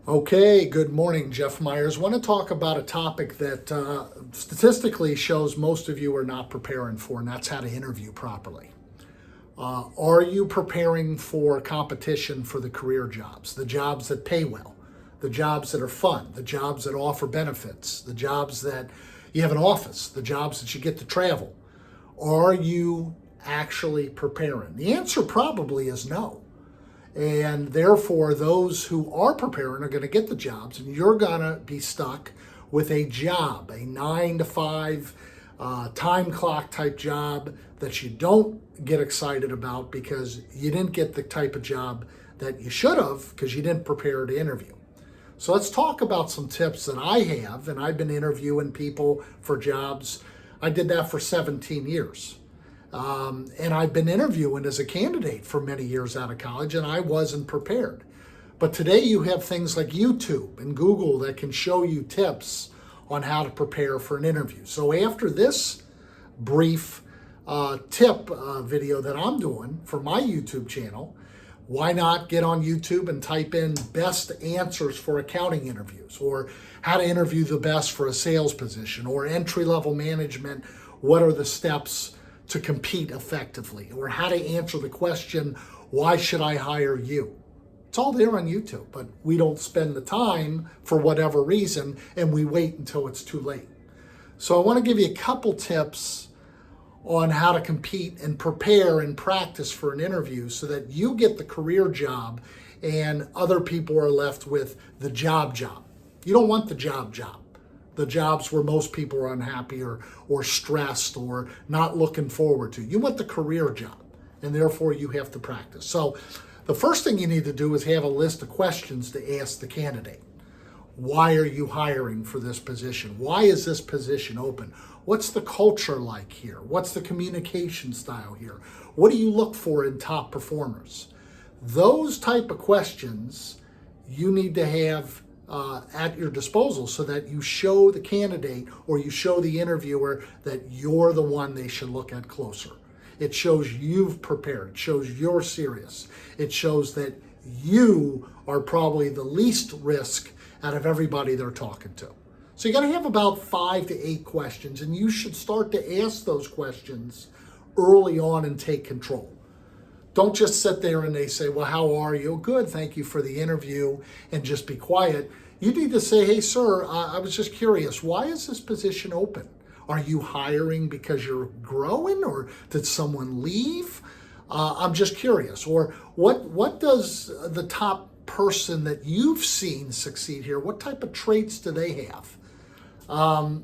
Okay, good morning, Jeff Myers. Want to talk about a topic that statistically shows most of you are not preparing for, and that's how to interview properly. Are you preparing for competition for the career jobs, the jobs that pay well, the jobs that are fun, the jobs that offer benefits, the jobs that you have an office, the jobs that you get to travel? Are you actually preparing? The answer probably is no. And therefore, those who are preparing are going to get the jobs, and you're going to be stuck with a job, a 9 to 5 time clock type job that you don't get excited about because you didn't get the type of job that you should have because you didn't prepare to interview. So let's talk about some tips that I have, and I've been interviewing people for jobs. I did that for 17 years. And I've been interviewing as a candidate for many years out of college, and I wasn't prepared. But today you have things like YouTube and Google that can show you tips on how to prepare for an interview. So after this brief tip video that I'm doing for my YouTube channel, why not get on YouTube and type in best answers for accounting interviews, or how to interview the best for a sales position, or entry-level management, what are the steps to compete effectively, or how to answer the question, why should I hire you? It's all there on YouTube, but we don't spend the time for whatever reason, and we wait until it's too late. So I want to give you a couple tips on how to compete and prepare and practice for an interview so that you get the career job and other people are left with the job. You don't want the job. The jobs where most people are unhappy or stressed or not looking forward to. You want the career job, and therefore you have to practice. So the first thing you need to do is have a list of questions to ask the candidate. Why are you hiring for this position? Why is this position open? What's the culture like here? What's the communication style here? What do you look for in top performers? Those type of questions you need to have at your disposal so that you show the candidate or you show the interviewer that you're the one they should look at closer. It shows you've prepared. It shows you're serious. It shows that you are probably the least risk out of everybody they're talking to. So you got to have about 5 to 8 questions, and you should start to ask those questions early on and take control. Don't just sit there and they say, well, how are you? Good, thank you for the interview, and just be quiet. You need to say, hey, sir, I was just curious. Why is this position open? Are you hiring because you're growing, or did someone leave? I'm just curious. Or what does the top person that you've seen succeed here, what type of traits do they have?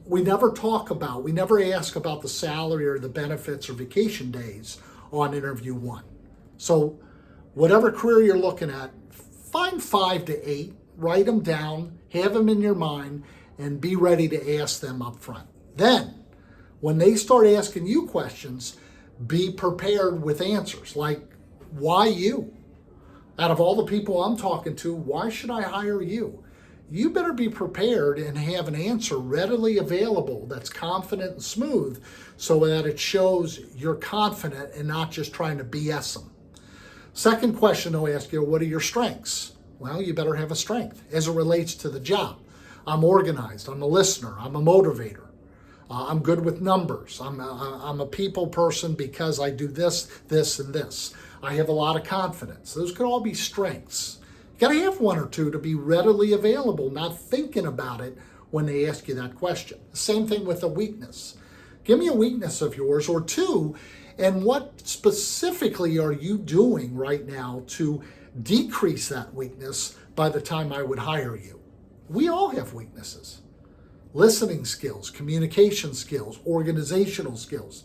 We never ask about the salary or the benefits or vacation days on interview 1. So whatever career you're looking at, find 5 to 8, write them down, have them in your mind, and be ready to ask them up front. Then, when they start asking you questions, be prepared with answers like, why you? Out of all the people I'm talking to, why should I hire you? You better be prepared and have an answer readily available that's confident and smooth so that it shows you're confident and not just trying to BS them. Second question they'll ask you, what are your strengths? Well, you better have a strength as it relates to the job. I'm organized, I'm a listener, I'm a motivator. I'm good with numbers. I'm a people person because I do this, this, and this. I have a lot of confidence. Those could all be strengths. You got to have 1 or 2 to be readily available, not thinking about it when they ask you that question. The same thing with a weakness. Give me a weakness of yours or 2, and what specifically are you doing right now to decrease that weakness by the time I would hire you? We all have weaknesses. Listening skills, communication skills, organizational skills.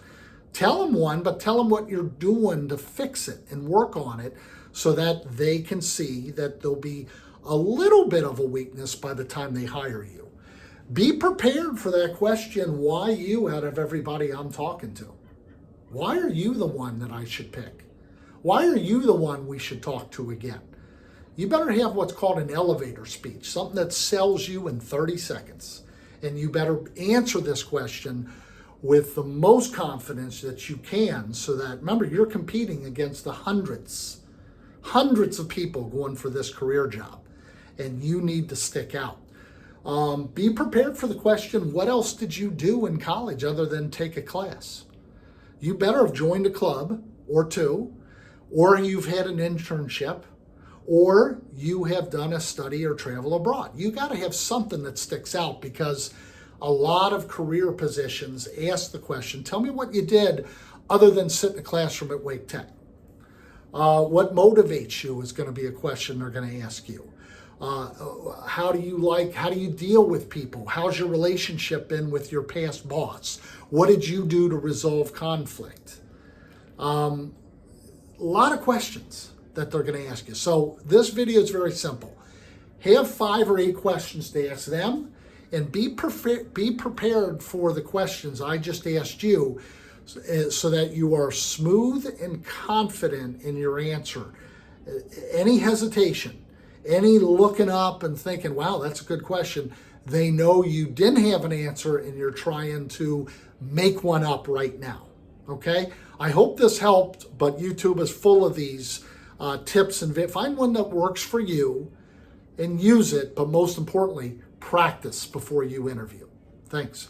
Tell them one, but tell them what you're doing to fix it and work on it so that they can see that there'll be a little bit of a weakness by the time they hire you. Be prepared for that question, why you out of everybody I'm talking to? Why are you the one that I should pick? Why are you the one we should talk to again? You better have what's called an elevator speech, something that sells you in 30 seconds. And you better answer this question with the most confidence that you can so that, remember, you're competing against the hundreds of people going for this career job. and you need to stick out. Be prepared for the question, what else did you do in college other than take a class? You better have joined a club or two, or you've had an internship, or you have done a study or travel abroad. You got to have something that sticks out, because a lot of career positions ask the question, tell me what you did other than sit in a classroom at Wake Tech. What motivates you is going to be a question they're going to ask you. How do you deal with people? How's your relationship been with your past boss? What did you do to resolve conflict? A lot of questions that they're going to ask you. So this video is very simple. Have 5 or 8 questions to ask them, and be prepared for the questions I just asked you, so that you are smooth and confident in your answer. Any hesitation, any looking up and thinking, wow, that's a good question, they know you didn't have an answer and you're trying to make one up right now. Okay? I hope this helped, but YouTube is full of these tips, and find one that works for you and use it, but most importantly, practice before you interview. Thanks.